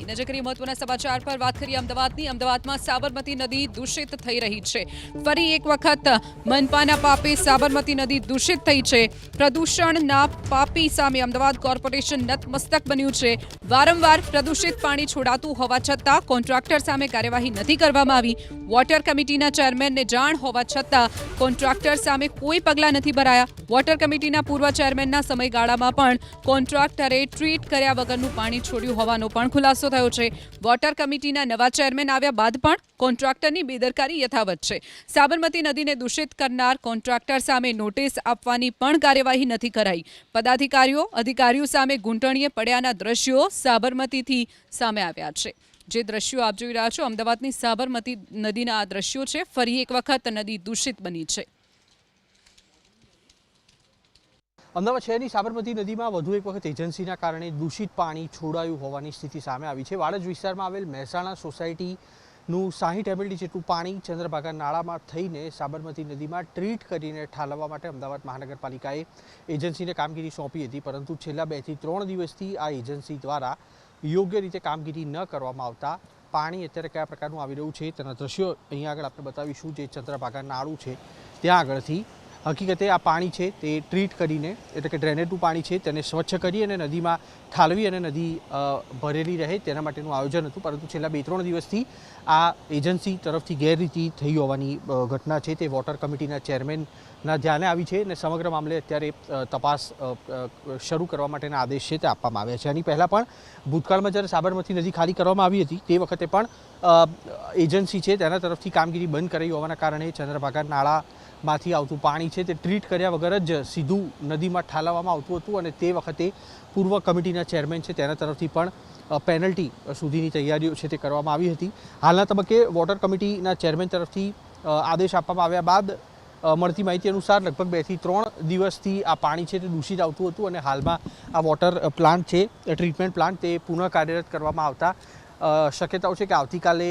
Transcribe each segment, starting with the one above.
નજર કરીએ મહત્વના સમાચાર પર વાત કરીએ અમદાવાદની। અમદાવાદમાં સાબરમતી નદી દૂષિત થઈ રહી છે। ફરી એક વખત મનપાના પાપે સાબરમતી નદી દૂષિત થઈ છે। પ્રદૂષણના પાપી સામે અમદાવાદ કોર્પોરેશન નતમસ્તક બન્યું છે। વારંવાર પ્રદૂષિત પાણી છોડાતું હોવા છતાં કોન્ટ્રાક્ટર સામે કાર્યવાહી નથી કરવામાં આવી। વોટર કમિટીના ચેરમેનને જાણ હોવા છતાં કોન્ટ્રાક્ટર સામે કોઈ પગલાં નથી ભરાયા। વોટર કમિટીના પૂર્વ ચેરમેનના સમયગાળામાં પણ કોન્ટ્રાક્ટરે ટ્રીટ કર્યા વગરનું પાણી છોડ્યું હોવાનો પણ ખુલાસો થયો છે। વોટર કમિટીના નવા ચેરમેન આવ્યા બાદ પણ કોન્ટ્રાક્ટરની બેદરકારી યથાવત છે। સાબરમતી નદીને દૂષિત કરનાર કોન્ટ્રાક્ટર સામે નોટિસ આપવાની પણ કાર્યવાહી નથી કરાઈ। અધિકારીઓ સામે ઘૂંટણીએ પડ્યાના દ્રશ્યો સાબરમતીથી સામે આવ્યા છે। જે દ્રશ્યો આપ જોઈ રહ્યા છો અમદાવાદની સાબરમતી નદીના આ દ્રશ્યો છે। ફરી એક વખત નદી દૂષિત બની છે। અમદાવાદ શહેરની સાબરમતી નદીમાં વધુ એક વખત એજન્સીના કારણે દૂષિત પાણી છોડાયું હોવાની સ્થિતિ સામે આવી છે। વાડજ વિસ્તારમાં આવેલ મહેસાણા સોસાયટીનું 60 MLD જેટલું પાણી ચંદ્રભાગા નાળામાં થઈને સાબરમતી નદીમાં ટ્રીટ કરીને ઠાલવવા માટે અમદાવાદ મહાનગરપાલિકાએ એજન્સીને કામગીરી સોંપી હતી, પરંતુ છેલ્લા 2 થી 3 દિવસથી આ એજન્સી દ્વારા યોગ્ય રીતે કામગીરી ન કરવામાં આવતા પાણી અત્યારે કયા પ્રકારનું આવી રહ્યું છે તેના દ્રશ્યો અહીંયા આગળ આપણે બતાવીશું। જે ચંદ્રભાગા નાળું છે ત્યાં આગળથી હકીકતે આ પાણી છે તે ટ્રીટ કરીને, એટલે કે ડ્રેનેજનું પાણી છે તેને સ્વચ્છ કરી અને નદીમાં ઠાલવી અને નદી ભરેલી રહે તેના માટેનું આયોજન હતું, પરંતુ છેલ્લા 2-3 દિવસથી આ એજન્સી તરફથી ગેરરીતિ થઈ હોવાની ઘટના છે તે વોટર કમિટીના ચેરમેનના ધ્યાને આવી છે અને સમગ્ર મામલે અત્યારે તપાસ શરૂ કરવા માટેના આદેશ છે તે આપવામાં આવ્યા છે। આની પહેલાં પણ ભૂતકાળમાં જ્યારે સાબરમતી નદી ખાલી કરવામાં આવી હતી તે વખતે પણ એજન્સી છે તેના તરફથી કામગીરી બંધ કરાઈ હોવાના કારણે ચંદ્રભાગા નાળામાંથી આવતું પાણી છે તે ટ્રીટ કર્યા વગર જ સીધું નદીમાં ઠાલવવામાં આવતું હતું અને તે વખતે પૂર્વ કમિટીના ચેરમેન છે તેના તરફથી પણ પેનલ્ટી સુધીની તૈયારીઓ છે તે કરવામાં આવી હતી। હાલના તબક્કે વોટર કમિટીના ચેરમેન તરફથી આદેશ આપવામાં આવ્યા બાદ મળતી માહિતી અનુસાર લગભગ 2 થી 3 દિવસથી આ પાણી છે તે દૂષિત આવતું હતું અને હાલમાં આ વોટર પ્લાન્ટ છે, ટ્રીટમેન્ટ પ્લાન્ટ તે પુનઃ કાર્યરત કરવામાં આવતા શક્યતાઓ છે કે આવતીકાલે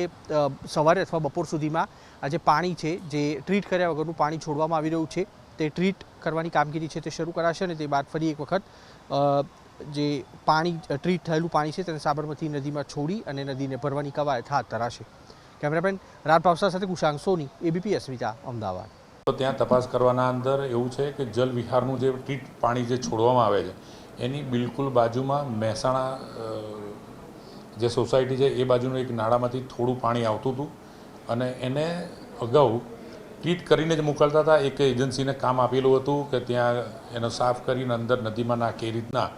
સવારે અથવા બપોર સુધીમાં આ જે પાણી છે જે ટ્રીટ કર્યા વગરનું પાણી છોડવામાં આવી રહ્યું છે તે ટ્રીટ કરવાની કામગીરી છે તે શરૂ કરાશે અને તે બાદ ફરી એક વખત જે પાણી ટ્રીટ થયેલું પાણી છે તેને સાબરમતી નદીમાં છોડી અને નદીને ભરવાની કવાયત હાથ ધરાશે। કેમેરામેન રાજ પાવસા સાથે કુશાંગ સોની, ABP અસ્મિતા, અમદાવાદ। તો ત્યાં તપાસ કરવાના અંદર એવું છે કે જલ વિહારનું જે ટ્રીટ પાણી જે છોડવામાં આવે છે એની બિલકુલ બાજુમાં મહેસાણા જે સોસાયટી છે એ બાજુનું એક નાળામાંથી થોડું પાણી આવતું હતું અને એને અગાઉ ટ્રીટ કરીને જ મોકલતા હતા। એક એજન્સીને કામ આપેલું હતું કે ત્યાં એનો સાફ કરીને અંદર નદીમાં નાખે એ રીતના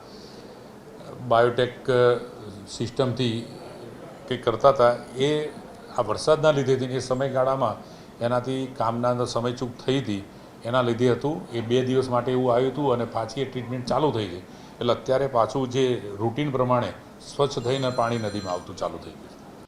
બાયોટેક સિસ્ટમથી કંઈક કરતા હતા। એ આ વરસાદના લીધેથી એ સમયગાળામાં એનાથી કામના અંદર સમયચૂક થઈ હતી એના લીધે હતું। એ 2 દિવસ માટે એવું આવ્યું હતું અને પાછી એ ટ્રીટમેન્ટ ચાલુ થઈ ગઈ, એટલે અત્યારે પાછું જે રૂટીન પ્રમાણે સ્વચ્છ થઈને પાણી નદીમાં આવતું ચાલુ થઈ ગયું।